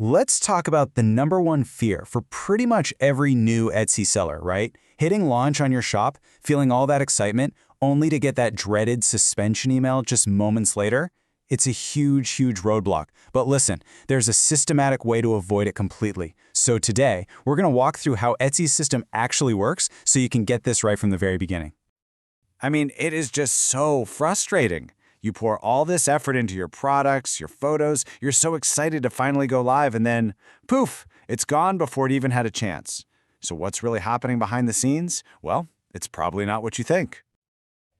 Let's talk about the number one fear for pretty much every new Etsy seller, right? Hitting launch on your shop, feeling all that excitement, only to get that dreaded suspension email just moments later. It's a huge, huge roadblock. But listen, there's a systematic way to avoid it completely. So today, we're going to walk through how Etsy's system actually works so you can get this right from the very beginning. I mean, it is just so frustrating. You pour all this effort into your products, your photos, you're so excited to finally go live, and then, poof, it's gone before it even had a chance. So what's really happening behind the scenes? Well, it's probably not what you think.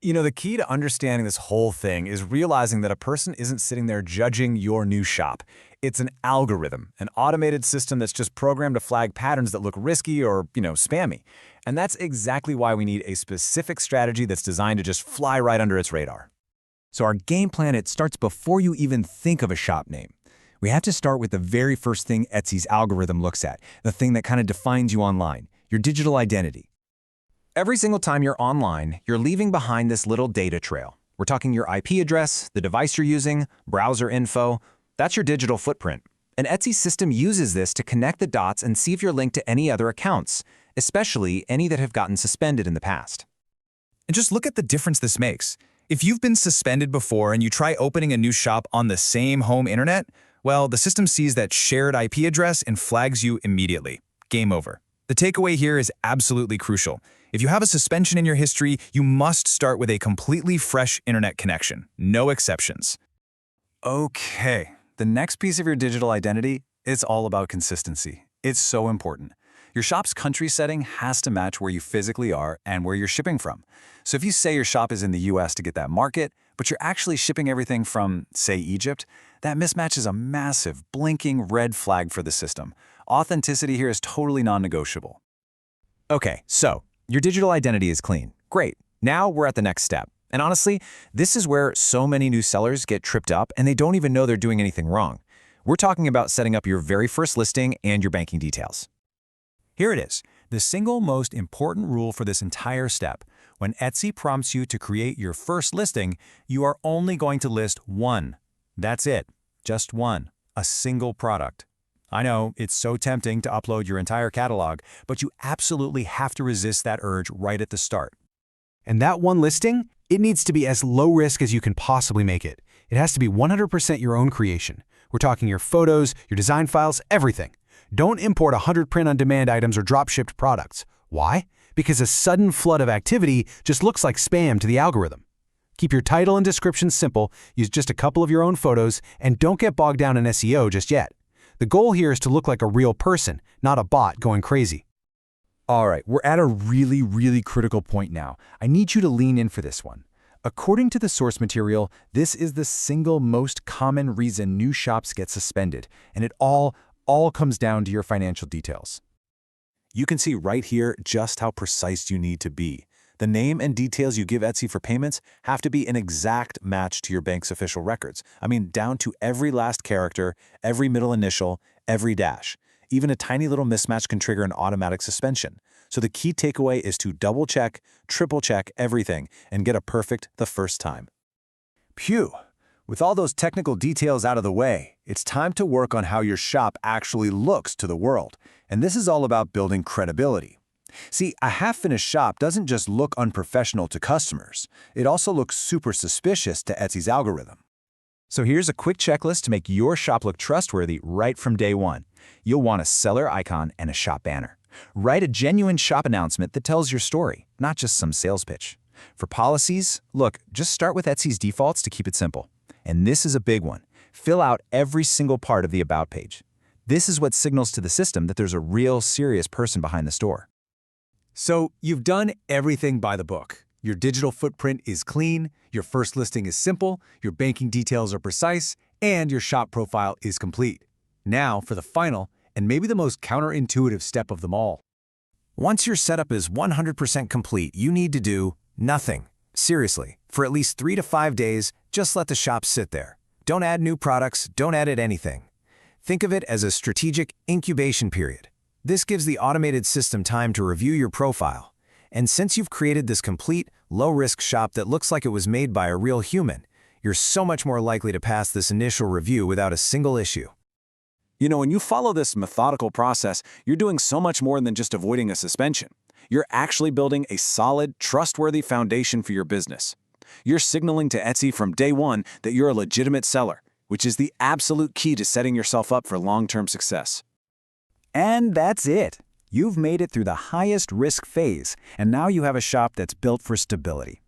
The key to understanding this whole thing is realizing that a person isn't sitting there judging your new shop. It's an algorithm, an automated system that's just programmed to flag patterns that look risky or, spammy. And that's exactly why we need a specific strategy that's designed to just fly right under its radar. So our game plan, it starts before you even think of a shop name. We have to start with the very first thing Etsy's algorithm looks at, the thing that kind of defines you online, your digital identity. Every single time you're online, you're leaving behind this little data trail. We're talking your IP address, the device you're using, browser info. That's your digital footprint. And Etsy's system uses this to connect the dots and see if you're linked to any other accounts, especially any that have gotten suspended in the past. And just look at the difference this makes. If you've been suspended before and you try opening a new shop on the same home internet, well, the system sees that shared IP address and flags you immediately. Game over. The takeaway here is absolutely crucial. If you have a suspension in your history, you must start with a completely fresh internet connection. No exceptions. Okay, the next piece of your digital identity, it's all about consistency. It's so important. Your shop's country setting has to match where you physically are and where you're shipping from. So if you say your shop is in the US to get that market, but you're actually shipping everything from, say, Egypt, that mismatch is a massive, blinking red flag for the system. Authenticity here is totally non-negotiable. Okay, so your digital identity is clean. Great. Now we're at the next step. And honestly, this is where so many new sellers get tripped up and they don't even know they're doing anything wrong. We're talking about setting up your very first listing and your banking details. Here it is, the single most important rule for this entire step. When Etsy prompts you to create your first listing, you are only going to list one. That's it, just one, a single product. I know, it's so tempting to upload your entire catalog, but you absolutely have to resist that urge right at the start. And that one listing, it needs to be as low risk as you can possibly make it. It has to be 100% your own creation. We're talking your photos, your design files, everything. Don't import 100 print-on-demand items or drop-shipped products. Why? Because a sudden flood of activity just looks like spam to the algorithm. Keep your title and description simple, use just a couple of your own photos, and don't get bogged down in SEO just yet. The goal here is to look like a real person, not a bot going crazy. All right, we're at a really, really critical point now. I need you to lean in for this one. According to the source material, this is the single most common reason new shops get suspended, and it all comes down to your financial details. You can see right here just how precise you need to be. The name and details you give Etsy for payments have to be an exact match to your bank's official records. I mean, down to every last character, every middle initial, every dash. Even a tiny little mismatch can trigger an automatic suspension. So the key takeaway is to double-check, triple-check everything and get a perfect the first time. Phew! With all those technical details out of the way, it's time to work on how your shop actually looks to the world. And this is all about building credibility. See, a half-finished shop doesn't just look unprofessional to customers. It also looks super suspicious to Etsy's algorithm. So here's a quick checklist to make your shop look trustworthy right from day one. You'll want a seller icon and a shop banner. Write a genuine shop announcement that tells your story, not just some sales pitch. For policies, look, just start with Etsy's defaults to keep it simple. And this is a big one. Fill out every single part of the About page. This is what signals to the system that there's a real, serious person behind the store. So you've done everything by the book. Your digital footprint is clean, your first listing is simple, your banking details are precise, and your shop profile is complete. Now for the final, and maybe the most counterintuitive step of them all. Once your setup is 100% complete, you need to do nothing. Seriously, for at least 3 to 5 days, just let the shop sit there. Don't add new products, don't edit anything. Think of it as a strategic incubation period. This gives the automated system time to review your profile. And since you've created this complete, low-risk shop that looks like it was made by a real human, you're so much more likely to pass this initial review without a single issue. When you follow this methodical process, you're doing so much more than just avoiding a suspension. You're actually building a solid, trustworthy foundation for your business. You're signaling to Etsy from day one that you're a legitimate seller, which is the absolute key to setting yourself up for long-term success. And that's it. You've made it through the highest risk phase, and now you have a shop that's built for stability.